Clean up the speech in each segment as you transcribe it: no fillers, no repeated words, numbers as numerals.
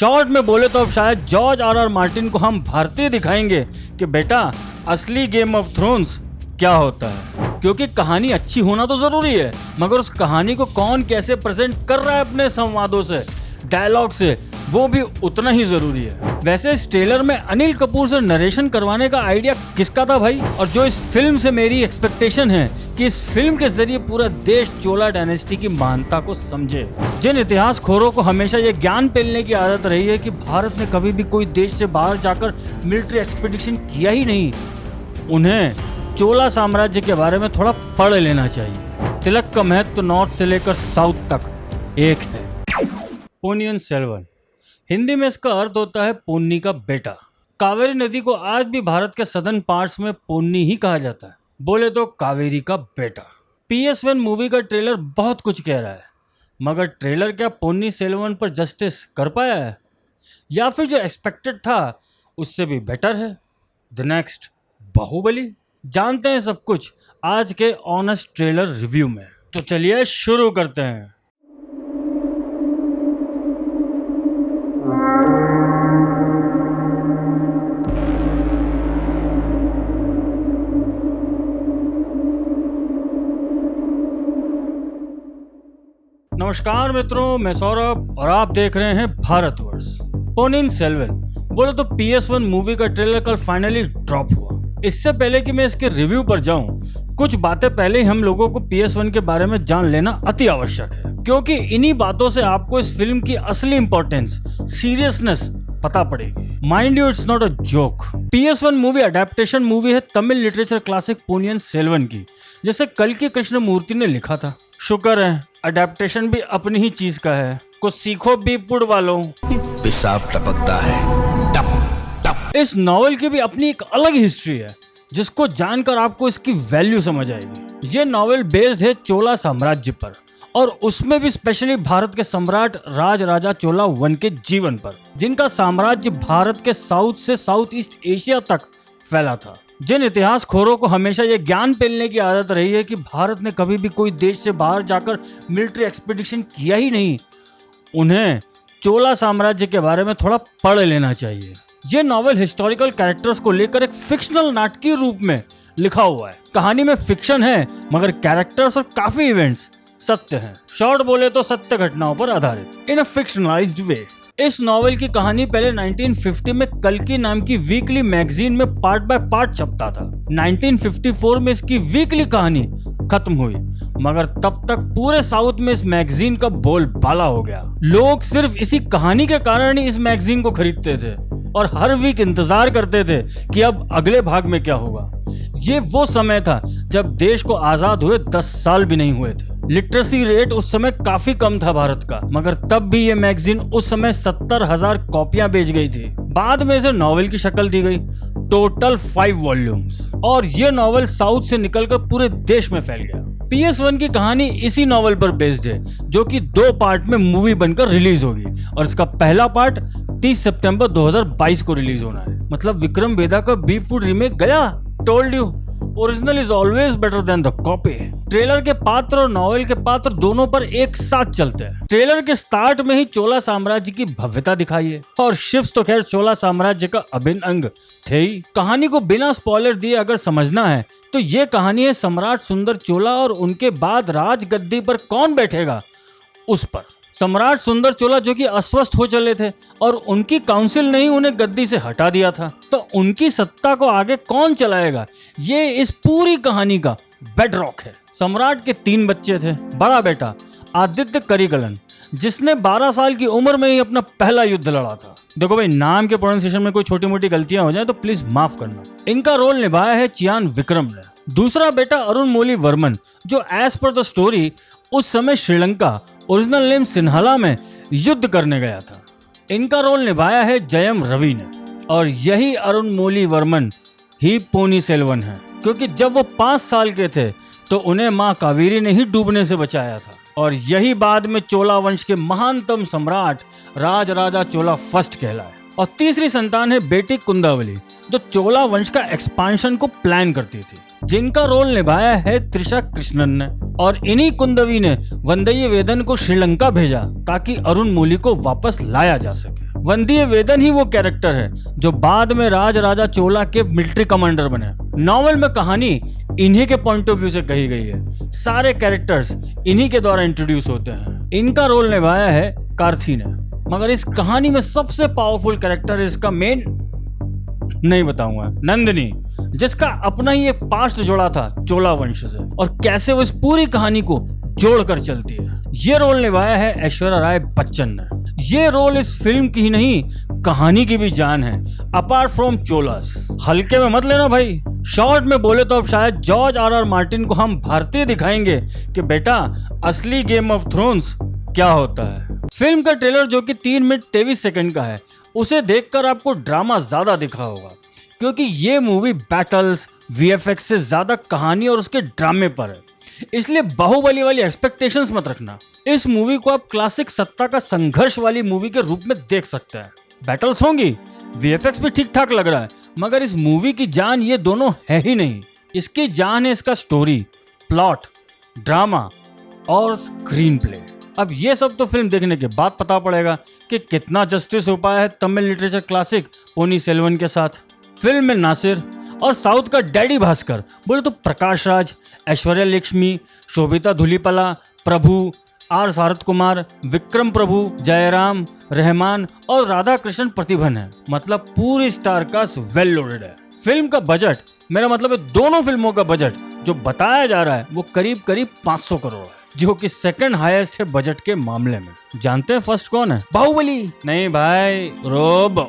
Short में बोले तो अब शायद जॉर्ज आर मार्टिन को हम भारतीय दिखाएंगे कि बेटा असली गेम ऑफ थ्रोन्स क्या होता है। क्योंकि कहानी अच्छी होना तो जरूरी है, मगर उस कहानी को कौन कैसे प्रेजेंट कर रहा है अपने संवादों से, डायलॉग से, वो भी उतना ही जरूरी है। वैसे इस ट्रेलर में अनिल कपूर से नरेशन करवाने का आइडिया किसका था भाई? और जो इस फिल्म से मेरी एक्सपेक्टेशन है कि इस फिल्म के जरिए पूरा देश चोला डायनेस्टी की महानता को समझे। जिन इतिहास खोरों को हमेशा ये ज्ञान पेलने की आदत रही है कि भारत ने कभी भी कोई देश से बाहर जाकर मिलिट्री एक्सपीडिशन किया ही नहीं, उन्हें चोला साम्राज्य के बारे में थोड़ा पढ़ लेना चाहिए। तिलक का महत्व नॉर्थ से लेकर साउथ तक एक है। पोनियन सेल्वन, हिंदी में इसका अर्थ होता है पोन्नी का बेटा। कावेरी नदी को आज भी भारत के सदर्न पार्ट्स में पोन्नी ही कहा जाता है, बोले तो कावेरी का बेटा। PS1 मूवी का ट्रेलर बहुत कुछ कह रहा है, मगर ट्रेलर क्या पोन्नी सेल्वन पर जस्टिस कर पाया है, या फिर जो एक्सपेक्टेड था उससे भी बेटर है? The next Baahubali. जानते हैं सब कुछ आज के ऑनेस्ट ट्रेलर रिव्यू में, तो चलिए शुरू करते हैं। नमस्कार मित्रों, मैं सौरभ और आप देख रहे हैं भारतवर्ष। पोनियन सेल्वन बोले तो PS1 मूवी का ट्रेलर कल फाइनली ड्रॉप हुआ। इससे पहले कि मैं इसके रिव्यू पर जाऊं, कुछ बातें पहले ही हम लोगों को PS1 के बारे में जान लेना अति आवश्यक है, क्योंकि इन्हीं बातों से आपको इस फिल्म की असली इंपॉर्टेंस, सीरियसनेस पता पड़ेगी। Mind you, it's not a joke. PS1 movie adaptation movie है तमिल लिटरेचर क्लासिक पोनियन सेल्वन की, जैसे कल्कि कृष्णमूर्ति ने लिखा था। शुक्र है अडेप्टेशन भी अपनी ही चीज का है। कुछ सीखो बीपुड़ वालों। पेशाब टपकता है टप टप। इस नॉवेल की भी अपनी एक अलग हिस्ट्री है, जिसको जानकर आपको इसकी वैल्यू समझ आएगी। ये नॉवेल बेस्ड है चोला साम्राज्य पर, और उसमें भी स्पेशली भारत के सम्राट राज राजा चोला वन के जीवन पर, जिनका साम्राज्य भारत के साउथ से साउथ ईस्ट एशिया तक फैला था। जिन इतिहास खोरों को हमेशा ये ज्ञान पेलने की आदत रही है कि भारत ने कभी भी कोई देश से बाहर जाकर मिलिट्री एक्सपीडिशन किया ही नहीं, उन्हें चोला साम्राज्य के बारे में थोड़ा पढ़ लेना चाहिए। ये नॉवेल हिस्टोरिकल कैरेक्टर्स को लेकर एक फिक्शनल नाटकीय रूप में लिखा हुआ है। कहानी में फिक्शन है, मगर कैरेक्टर्स और काफी इवेंट्स सत्य हैं। शॉर्ट बोले तो सत्य घटनाओं पर आधारित, इन अ फिक्शनलाइज्ड वे। इस नॉवेल की कहानी पहले 1950 में कल्कि नाम की वीकली मैगजीन में पार्ट बाय पार्ट छपता था। 1954 में इसकी वीकली कहानी खत्म हुई, मगर तब तक पूरे साउथ में इस मैगजीन का बोलबाला हो गया। लोग सिर्फ इसी कहानी के कारण ही इस मैगजीन को खरीदते थे और हर वीक इंतजार करते थे कि अब अगले भाग में क्या होगा। ये वो समय था जब देश को आजाद हुए 10 साल भी नहीं हुए थे। लिटरेसी रेट उस समय काफी कम था भारत का, मगर तब भी ये मैगजीन उस समय 70,000 कॉपियां बेच गई थी। बाद में इसे नॉवेल की शक्ल दी गई, टोटल 5 वॉल्यूम्स, और ये नॉवेल साउथ से निकलकर पूरे देश में फैल गया। PS1 की कहानी इसी नॉवेल पर बेस्ड है, जो कि 2 पार्ट में मूवी बनकर रिलीज होगी, और इसका पहला पार्ट 30 सितंबर 2022 को रिलीज होना है। मतलब विक्रम वेदा का बीफ फूड रीमेक गया। Told you, original is always better than the copy. Trailer के पात्र और नॉवेल के पात्र दोनों पर एक साथ चलते हैं। ट्रेलर के स्टार्ट में ही चोला साम्राज्य की भव्यता दिखाई है, और शिप्स तो खैर चोला साम्राज्य का अभिन्न अंग थे ही। कहानी को बिना स्पॉइलर दिए अगर समझना है तो ये कहानी है सम्राट सुंदर चोला और उनके बाद राज गद्दी पर कौन बैठेगा उस पर। सम्राट सुंदर चोला जो कि अस्वस्थ हो चले थे और उनकी काउंसिल ने ही उन्हें गद्दी से हटा दिया था, तो उनकी सत्ता को आगे कौन चलाएगा, ये इस पूरी कहानी का बेडरॉक है। सम्राट के 3 बच्चे थे। बड़ा बेटा आदित्य करिगलन, जिसने 12 साल की उम्र में ही अपना पहला युद्ध लड़ा था। देखो भाई, नाम के प्रोनाउंसिएशन में कोई छोटी मोटी गलतियां हो जाए तो प्लीज माफ करना। इनका रोल निभाया है चियान विक्रम ने। दूसरा बेटा अरुणमोली वर्मन, जो एज पर द स्टोरी उस समय श्रीलंका, ओरिजिनल नेम सिन्हाला में युद्ध करने गया था। इनका रोल निभाया है जयम रवि ने, और यही अरुणमोली वर्मन ही पोनी सेल्वन है, क्योंकि जब वो 5 साल के थे तो उन्हें माँ कावेरी ने ही डूबने से बचाया था, और यही बाद में चोला वंश के महानतम सम्राट राज राजा चोला फर्स्ट कहलाए। और तीसरी संतान है बेटी कुंदावली, जो चोला वंश का एक्सपांशन को प्लान करती थी, जिनका रोल निभाया है त्रिशा कृष्णन ने। और इन्हीं कुंदवी ने वंदई वेदन को श्रीलंका भेजा ताकि अरुणमोली को वापस लाया जा सके। वंदिय वेदन ही वो कैरेक्टर है जो बाद में राज राजा चोला के मिलिट्री कमांडर बने। नॉवेल में कहानी इन्हीं के पॉइंट ऑफ व्यू से कही गई है। सारे कैरेक्टर्स इन्हीं के द्वारा इंट्रोड्यूस होते हैं। इनका रोल निभाया है कार्थी ने। मगर इस कहानी में सबसे पावरफुल कैरेक्टर इसका मेन नहीं बताऊंगा, नंदिनी, जिसका अपना ही एक पास्ट जुड़ा था चोला वंश से और कैसे वो इस पूरी कहानी को जोड़कर चलती है। ये रोल निभाया है ऐश्वर्या राय बच्चन ने। ये रोल इस फिल्म की ही नहीं कहानी की भी जान है, अपार्ट फ्रॉम चोलास। हल्के में मत लेना भाई। शॉर्ट में बोले तो अब शायद जॉर्ज आर मार्टिन को हम भारतीय दिखाएंगे कि बेटा असली गेम ऑफ थ्रोन्स क्या होता है। फिल्म का ट्रेलर जो कि 3 मिनट 23 सेकंड का है, उसे देखकर आपको ड्रामा ज्यादा दिखा होगा, क्योंकि ये मूवी बैटल्स वीएफएक्स से ज्यादा कहानी और उसके ड्रामे पर है। इसलिए बाहुबली वाली एक्सपेक्टेशंस मत रखना। इस मूवी को आप क्लासिक सत्ता का संघर्ष वाली मूवी के रूप में देख सकते हैं। बैटल्स होंगी, वीएफएक्स भी ठीक ठाक लग रहा है, मगर इस मूवी की जान ये दोनों है ही नहीं। इसकी जान है इसका स्टोरी, प्लॉट, ड्रामा और स्क्रीन प्ले। अब ये सब तो फिल्म देखने के बाद पता पड़ेगा कि कितना जस्टिस हो पाया है तमिल लिटरेचर क्लासिक पोनी सेल्वन के साथ। फिल्म में नासिर और साउथ का डैडी भास्कर बोले तो प्रकाश राज, ऐश्वर्या लक्ष्मी, शोभिता धुलीपला, प्रभु, आर सारथ कुमार, विक्रम प्रभु, जयराम, रहमान और राधा कृष्ण प्रतिभन है। मतलब पूरी स्टार कास्ट वेल लोडेड है। फिल्म का बजट, मेरा मतलब है दोनों फिल्मों का बजट जो बताया जा रहा है वो करीब 500 करोड़ है, जो कि सेकंड हाईएस्ट है बजट के मामले में। जानते हैं फर्स्ट कौन है? बाहुबली नहीं भाई, रोब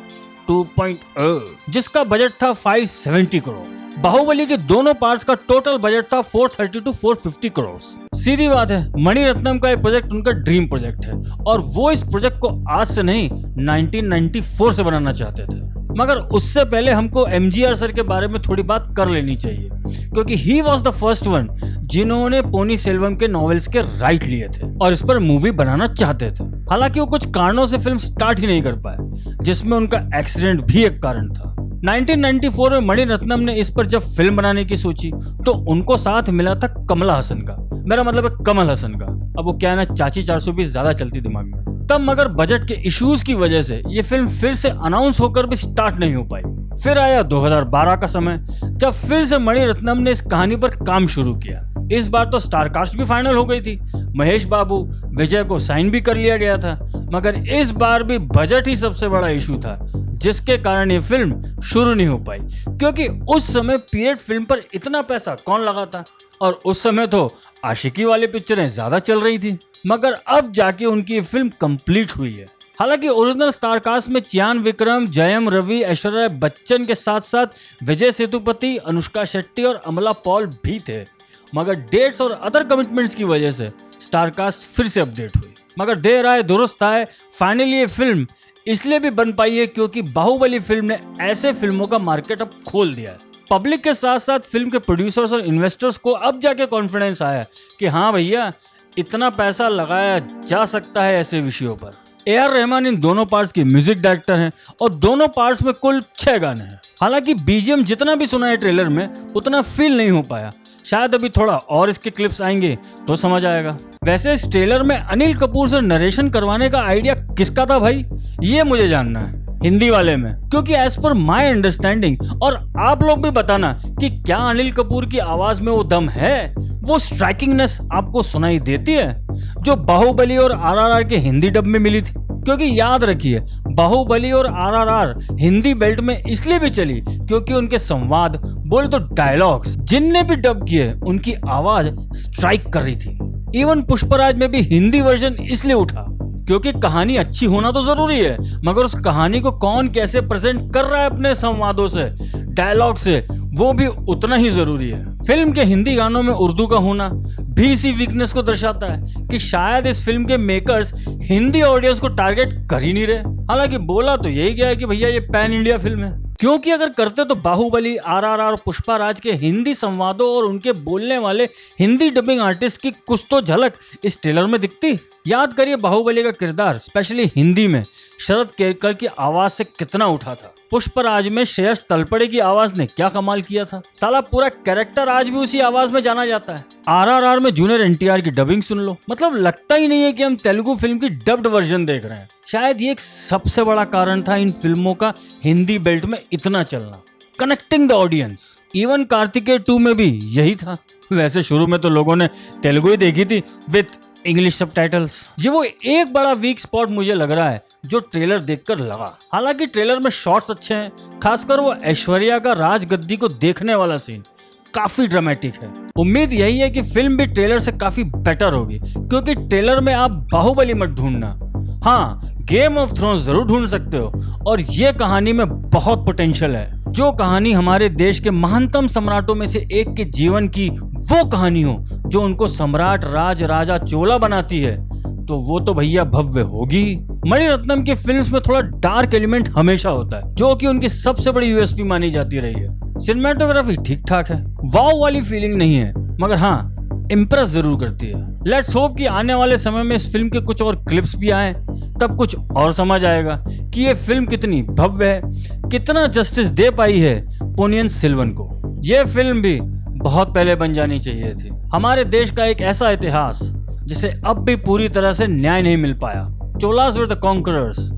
2.0, जिसका बजट था 570 करोड़। बाहुबली के दोनों पार्ट्स का टोटल बजट था 430 to 450 करोड़। सीधी बात है, मणिरत्नम का ये प्रोजेक्ट उनका ड्रीम प्रोजेक्ट है और वो इस प्रोजेक्ट को आज से नहीं 1994 से बनाना चाहते थे। मगर उससे पहले हमको एमजीआर सर के बारे में थोड़ी बात कर लेनी चाहिए, क्योंकि he was the first one जिन्होंने पोनी सेल्वम के नॉवेल्स के राइट लिए थे और इस पर मूवी बनाना चाहते थे। हालांकि वो कुछ कारणों से फिल्म स्टार्ट ही नहीं कर पाए, जिसमें उनका एक्सीडेंट भी एक कारण था। 1994 में मणिरत्नम ने इस पर जब फिल्म बनाने की सोची तो उनको साथ मिला था कमला हसन का, मेरा मतलब है कमल हसन का। अब वो क्या है ना, चाची 420 ज्यादा चलती दिमाग में। तब मगर बजट के इश्यूज की वजह से ये फिल्म फिर से अनाउंस होकर भी स्टार्ट नहीं हो पाई। फिर आया 2012 का समय, जब फिर से मणिरत्नम ने इस कहानी पर काम शुरू किया। इस बार तो स्टार कास्ट भी फाइनल हो गई थी, महेश बाबू, विजय को साइन भी कर लिया गया था, मगर इस बार भी बजट ही सबसे बड़ा इशू था, जिसके कारण ये फिल्म शुरू नहीं हो पाई। क्योंकि उस समय पीरियड फिल्म पर इतना पैसा कौन लगाता, और उस समय तो आशिकी वाली पिक्चरें ज्यादा चल रही थी। मगर अब जाके उनकी ये फिल्म कंप्लीट हुई है। हालांकि ओरिजिनल स्टार कास्ट में चियान विक्रम, जयम रवि, ऐश्वर्या बच्चन के साथ साथ विजय सेतुपति, अनुष्का शेट्टी और अमला पॉल भी थे, मगर डेट्स और अदर कमिटमेंट्स की वजह से स्टार कास्ट फिर से अपडेट हुई। मगर देर आए दुरुस्त आए, फाइनली ये फिल्म इसलिए भी बन पाई है क्योंकि बाहुबली फिल्म ने ऐसे फिल्मों का मार्केट अब खोल दिया है। पब्लिक के साथ साथ फिल्म के प्रोड्यूसर्स और इन्वेस्टर्स को अब जाके कॉन्फिडेंस आया कि हाँ भैया, इतना पैसा लगाया जा सकता है ऐसे विषयों पर। AR रहमान इन दोनों पार्ट्स के म्यूजिक डायरेक्टर हैं और दोनों पार्ट्स में कुल 6 गाने हैं। हालांकि BGM जितना भी सुना है ट्रेलर में उतना फील नहीं हो पाया। शायद अभी थोड़ा और इसके क्लिप्स आएंगे तो समझ आएगा। वैसे इस ट्रेलर में अनिल कपूर से नरेशन करवाने का आइडिया किसका था भाई, ये मुझे जानना है, हिंदी वाले में। क्योंकि एज पर माय अंडरस्टैंडिंग, और आप लोग भी बताना कि क्या अनिल कपूर की आवाज में वो दम है, वो स्ट्राइकिंगनेस आपको सुनाई देती है जो बाहुबली और RRR के हिंदी डब में मिली थी। क्योंकि याद रखिए, बाहुबली और RRR हिंदी बेल्ट में इसलिए भी चली क्योंकि उनके संवाद, बोले तो डायलॉग्स, जिनने भी डब किए उनकी आवाज स्ट्राइक कर रही थी। इवन पुष्पराज में भी हिंदी वर्जन इसलिए उठा क्योंकि कहानी अच्छी होना तो जरूरी है, मगर उस कहानी को कौन कैसे प्रेजेंट कर रहा है अपने संवादों से, डायलॉग से, वो भी उतना ही जरूरी है। फिल्म के हिंदी गानों में उर्दू का होना भी इसी वीकनेस को दर्शाता है कि शायद इस फिल्म के मेकर्स हिंदी ऑडियंस को टारगेट कर ही नहीं रहे। हालांकि बोला तो यही गया है कि भैया ये पैन इंडिया फिल्म है, क्योंकि अगर करते तो बाहुबली, RRR और पुष्पराज के हिंदी संवादों और उनके बोलने वाले हिंदी डबिंग आर्टिस्ट की कुछ तो झलक इस ट्रेलर में दिखती। याद करिए बाहुबली का किरदार स्पेशली हिंदी में शरद केरकर की आवाज से कितना उठा था। पुष्पराज में श्रेयस तलपड़े की आवाज ने क्या कमाल किया था। साला पूरा कैरेक्टर आज भी उसी आवाज में जाना जाता है। RRR में जूनियर NTR की डबिंग सुन लो, मतलब लगता ही नहीं है कि हम तेलुगु फिल्म की डब्ड वर्जन देख रहे हैं। शायद ये एक सबसे बड़ा कारण था इन फिल्मों का हिंदी बेल्ट में इतना चलना, connecting the audience. Even Kartikeya 2 में भी यही था। वैसे शुरू में तो लोगों ने तेलुगु ही देखी थी विथ इंग्लिश सबटाइटल्स। ये वो एक बड़ा वीक स्पॉट मुझे लग रहा है जो ट्रेलर देखकर लगा। हालांकि ट्रेलर में शॉट्स अच्छे हैं, खासकर वो ऐश्वर्या का राजगद्दी को देखने वाला सीन काफी ड्रामेटिक है। उम्मीद यही है कि फिल्म भी ट्रेलर से काफी बेटर होगी, क्योंकि ट्रेलर में आप बाहुबली मत ढूंढना, हाँ गेम ऑफ थ्रोन्स जरूर ढूंढ सकते हो। और ये कहानी में बहुत पोटेंशियल है। जो कहानी हमारे देश के महानतम सम्राटों में से एक के जीवन की वो कहानी हो जो उनको सम्राट राज राजा चोला बनाती है, तो वो तो भैया भव्य होगी। मणिरत्नम की फिल्म्स में थोड़ा डार्क एलिमेंट हमेशा होता है, जो कि उनकी सबसे बड़ी यूएसपी मानी जाती रही है। सिनेमेटोग्राफी ठीक ठाक है, वाव वाली फीलिंग नहीं है, मगर हाँ इम्प्रेस जरूर करती है। लेट्स होप कि आने वाले समय में इस फिल्म के कुछ और क्लिप्स भी आए, तब कुछ और समझ आएगा कि ये फिल्म कितनी भव्य है, कितना जस्टिस दे पाई है पोनियन सेल्वन को। ये फिल्म भी बहुत पहले बन जानी चाहिए थी। हमारे देश का एक ऐसा इतिहास जिसे अब भी पूरी तरह से न्याय नहीं मिल पाया। Cholas were the conquerors,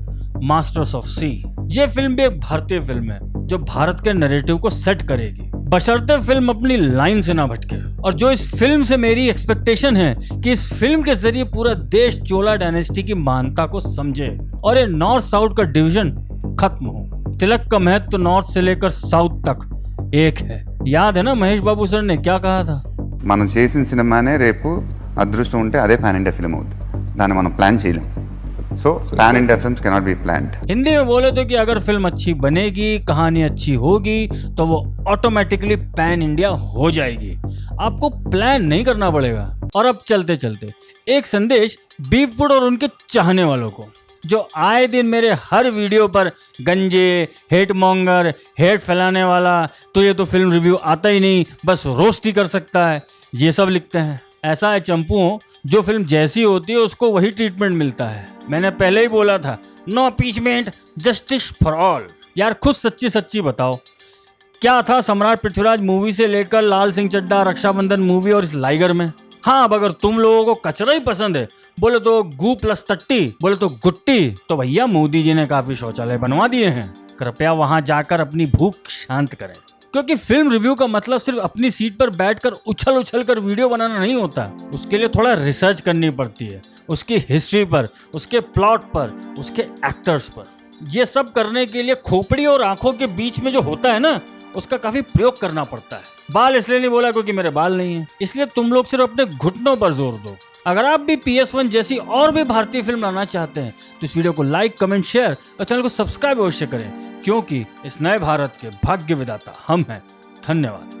masters of sea. ये फिल्म भी एक भारतीय फिल्म है जो भारत के नैरेटिव को सेट करेगी, बशर्ते फिल्म अपनी लाइन से ना भटके। और जो इस फिल्म से मेरी एक्सपेक्टेशन है कि इस फिल्म के जरिए पूरा देश चोला डायनेस्टी की महानता को समझे और ये नॉर्थ साउथ का डिवीजन खत्म हो। तिलक का महत्व तो नॉर्थ से लेकर साउथ तक एक है। याद है ना महेश बाबू सर ने क्या कहा था? మనం చేసిన సినిమానే రేపు అదృష్టం ఉంటే అదే పాన్ ఇండియా ఫిల్మ్ అవుతుంది. దాన్ని మనం ప్లాన్ చేయలేం. So pan India films cannot be planned. Hindi में बोले तो कि अगर फिल्म अच्छी बनेगी, कहानी अच्छी होगी, तो वो ऑटोमेटिकली पैन इंडिया हो जाएगी। आपको प्लान नहीं करना पड़ेगा। और अब चलते चलते एक संदेश बीफवुड और उनके चाहने वालों को, जो आए दिन मेरे हर वीडियो पर गंजे, हेट मॉन्गर, हेट फैलाने वाला, तो ये तो फिल्म रिव्यू आता ही नहीं, बस रोस्ट ही कर सकता है, ये सब लिखते हैं। ऐसा है चंपुओं, जो फिल्म जैसी होती है उसको वही ट्रीटमेंट मिलता है। मैंने पहले ही बोला था, नो अपीचमेंट, जस्टिस फॉर ऑल। यार खुद सच्ची सच्ची बताओ, क्या था सम्राट पृथ्वीराज मूवी से लेकर लाल सिंह चड्ढा, रक्षाबंधन मूवी और इस लाइगर में? हाँ, अब अगर तुम लोगों को कचरा ही पसंद है, बोले तो गू प्लस तट्टी, बोले तो गुट्टी, तो भैया मोदी जी ने काफी शौचालय बनवा दिए हैं। कृपया वहां जाकर अपनी भूख शांत करें, क्योंकि फिल्म रिव्यू का मतलब सिर्फ अपनी सीट पर बैठकर उछल उछल कर वीडियो बनाना नहीं होता। उसके लिए थोड़ा रिसर्च करनी पड़ती है, उसकी हिस्ट्री पर, उसके प्लॉट पर, उसके एक्टर्स पर। ये सब करने के लिए खोपड़ी और आंखों के बीच में जो होता है ना, उसका काफी प्रयोग करना पड़ता है। बाल इसलिए नहीं बोला क्योंकि मेरे बाल नहीं है, इसलिए तुम लोग सिर्फ अपने घुटनों पर जोर दो। अगर आप भी PS1 जैसी और भी भारतीय फिल्म लाना चाहते हैं तो इस वीडियो को लाइक, कमेंट, शेयर और चैनल को सब्सक्राइब अवश्य करें, क्योंकि इस नए भारत के भाग्य विधाता हम हैं। धन्यवाद।